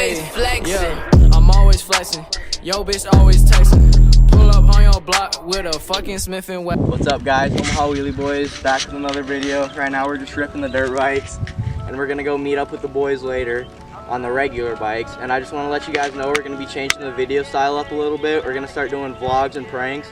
always flexing. Yeah, I'm always flexing. Yo, bitch always texting. Pull up on your block with a fucking Smith & Wesson. What's up, guys? omahawheelieboys, back with another video. Right now we're just ripping the dirt bikes, and we're gonna go meet up with the boys later on the regular bikes. And I just want to let you guys know we're gonna be changing the video style up a little bit. We're gonna start doing vlogs and pranks,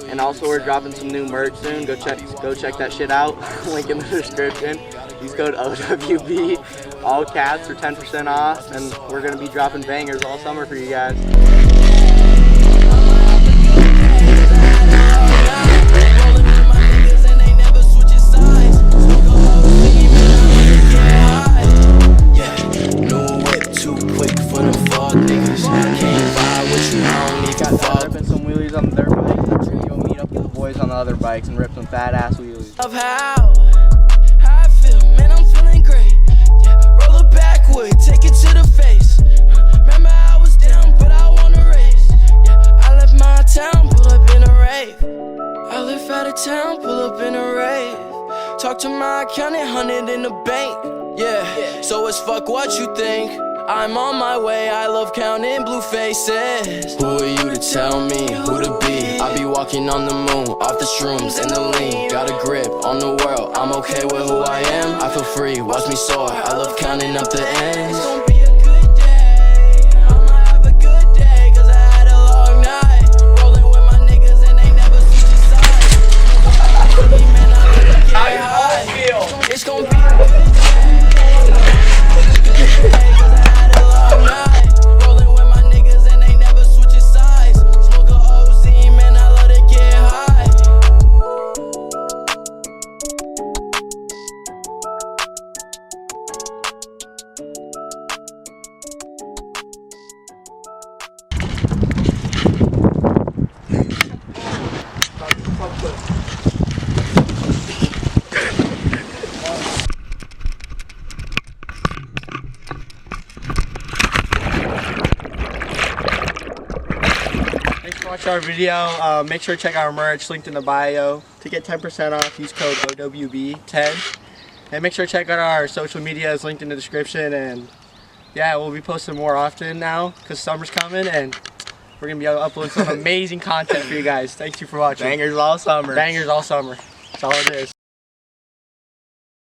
and also we're dropping some new merch soon. Go check that shit out. Link in the description. Use code OWB, all caps, for 10% off, and we're gonna be dropping bangers all summer for you guys. Ripping some wheelies on the dirt bikes, and we're gonna go meet up with the boys on the other bikes and rip some fat ass wheelies. Of how I feel, man, I'm feeling great. Yeah, roll it backward, take it to the face. Remember I was down, but I wanna race. Yeah, I left my town, pull up in a rave. I live out of town, pull up in a rave. Talk to my accountant, 100 in the bank. Yeah, so it's fuck what you think. I'm on my way, I love counting blue faces. Who are you to tell me who to be? I be walking on the moon, off the shrooms and the lean. Got a grip on the world, I'm okay with who I am. I feel free, watch me soar, I love counting up the ends. It's gonna be a good day, I'ma have a good day, cause I had a long night. Rolling with my niggas and they never switch sides. Man, I really get high. It's gonna be a good day. Watch our video. Make sure to check out our merch, linked in the bio. To get 10% off, use code OWB10. And make sure to check out our social medias, linked in the description. And yeah, we'll be posting more often now because summer's coming, and we're gonna be uploading some amazing content for you guys. Thank you for watching. Bangers all summer. Bangers all summer. That's all it is.